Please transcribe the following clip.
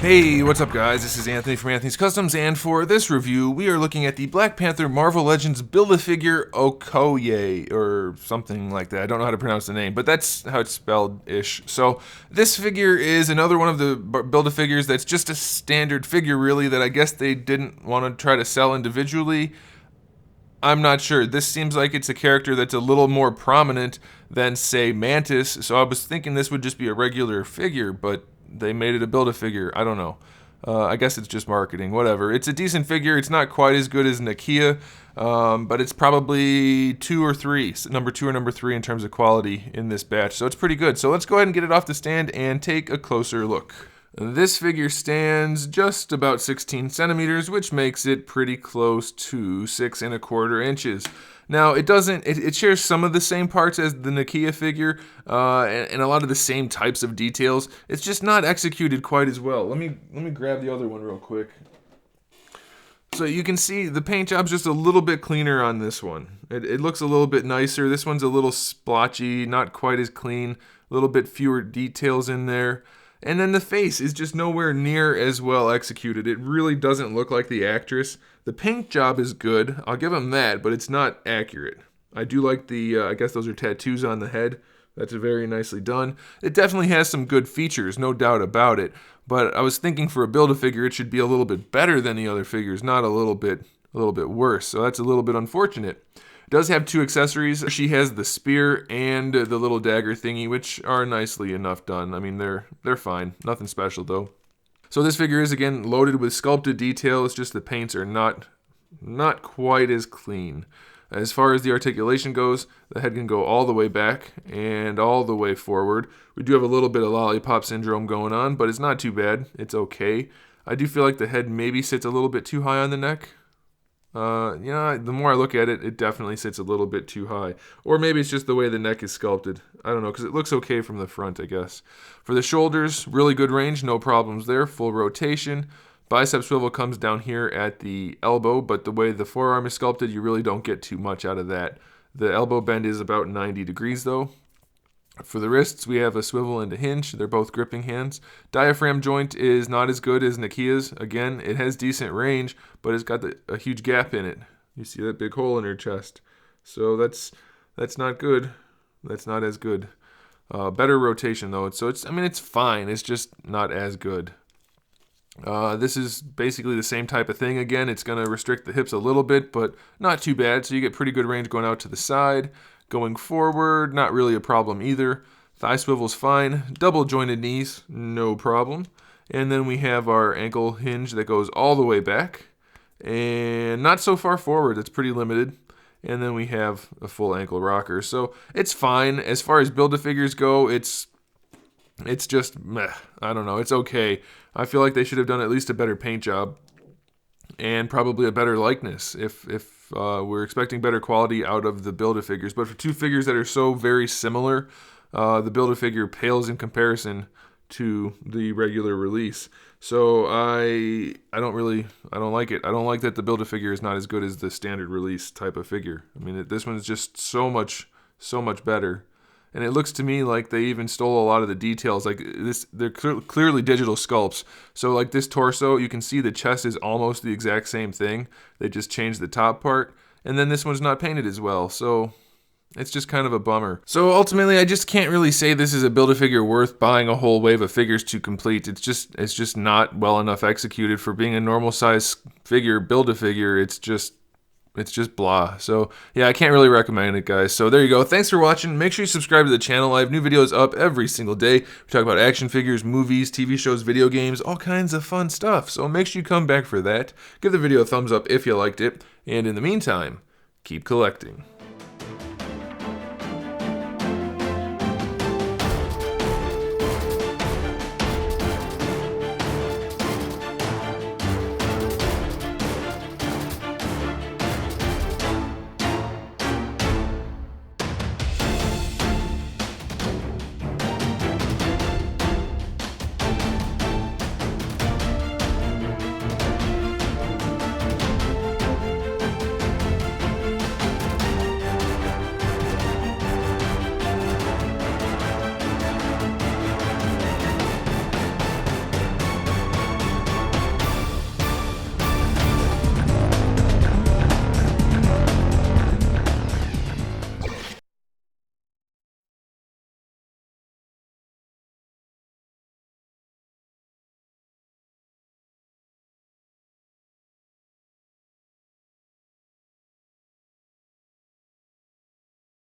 Hey, what's up guys? This is Anthony from AnthonysCustoms, and for this review, we are looking at the Black Panther Marvel Legends Build-A-Figure OKOYE, or something like that. I don't know how to pronounce the name, but that's how it's spelled-ish. So, this figure is another one of the Build-A-Figures that's just a standard figure, really, that I guess they didn't want to try to sell individually. I'm not sure. This seems like it's a character that's a little more prominent than, say, Mantis, so I was thinking this would just be a regular figure, but they made it a Build-A-Figure. I don't know. I guess it's just marketing. Whatever. It's a decent figure. It's not quite as good as Nakia, but it's probably number 2 or number 3 in terms of quality in this batch. So it's pretty good. So let's go ahead and get it off the stand and take a closer look. This figure stands just about 16 centimeters, which makes it pretty close to 6 1/4 inches. Now, it shares some of the same parts as the Nakia figure, and a lot of the same types of details. It's just not executed quite as well. Let me grab the other one real quick. So you can see the paint job's just a little bit cleaner on this one. It looks a little bit nicer. This one's a little splotchy, not quite as clean, a little bit fewer details in there. And then the face is just nowhere near as well executed. It really doesn't look like the actress. The paint job is good, I'll give them that, but it's not accurate. I do like the, I guess those are tattoos on the head. That's very nicely done. It definitely has some good features, no doubt about it. But I was thinking for a Build-A-Figure, it should be a little bit better than the other figures, not a little bit worse. So that's a little bit unfortunate. Does have 2 accessories. She has the spear and the little dagger thingy, which are nicely enough done. I mean, they're fine. Nothing special though. So this figure is again loaded with sculpted detail. It's just the paints are not quite as clean. As far as the articulation goes, the head can go all the way back and all the way forward. We do have a little bit of lollipop syndrome going on, but it's not too bad. It's okay. I do feel like the head maybe sits a little bit too high on the neck. The more I look at it, it definitely sits a little bit too high. Or maybe it's just the way the neck is sculpted. I don't know, because it looks okay from the front, I guess. For the shoulders, really good range, no problems there. Full rotation. Bicep swivel comes down here at the elbow, but the way the forearm is sculpted, you really don't get too much out of that. The elbow bend is about 90 degrees, though. For the wrists, we have a swivel and a hinge. They're both gripping hands. Diaphragm joint is not as good as Nakia's. Again, it has decent range, but it's got a huge gap in it. You see that big hole in her chest. So that's not good. That's not as good. Better rotation, though. So it's fine. It's just not as good. This is basically the same type of thing. Again, it's going to restrict the hips a little bit, but not too bad. So you get pretty good range going out to the side. Going forward, not really a problem either. Thigh swivel's fine. Double jointed knees, no problem. And then we have our ankle hinge that goes all the way back. And not so far forward, it's pretty limited. And then we have a full ankle rocker. So it's fine. As far as Build-A-Figures go, it's just meh. I don't know, it's okay. I feel like they should have done at least a better paint job. And probably a better likeness if we're expecting better quality out of the Build-A-Figures. But for 2 figures that are so very similar, the Build-A-Figure pales in comparison to the regular release. So I don't like it. I don't like that the Build-A-Figure is not as good as the standard release type of figure. I mean, this one is just so much better. And it looks to me like they even stole a lot of the details. Like this, they're clearly digital sculpts. So like this torso, you can see the chest is almost the exact same thing. They just changed the top part. And then this one's not painted as well. So it's just kind of a bummer. So ultimately, I just can't really say this is a Build-A-Figure worth buying a whole wave of figures to complete. It's just not well enough executed for being a normal size figure. Build-A-Figure, it's just blah. So yeah, I can't really recommend it, guys. So there you go. Thanks for watching. Make sure you subscribe to the channel. I have new videos up every single day. We talk about action figures, movies, TV shows, video games, all kinds of fun stuff. So make sure you come back for that. Give the video a thumbs up if you liked it. And in the meantime, keep collecting.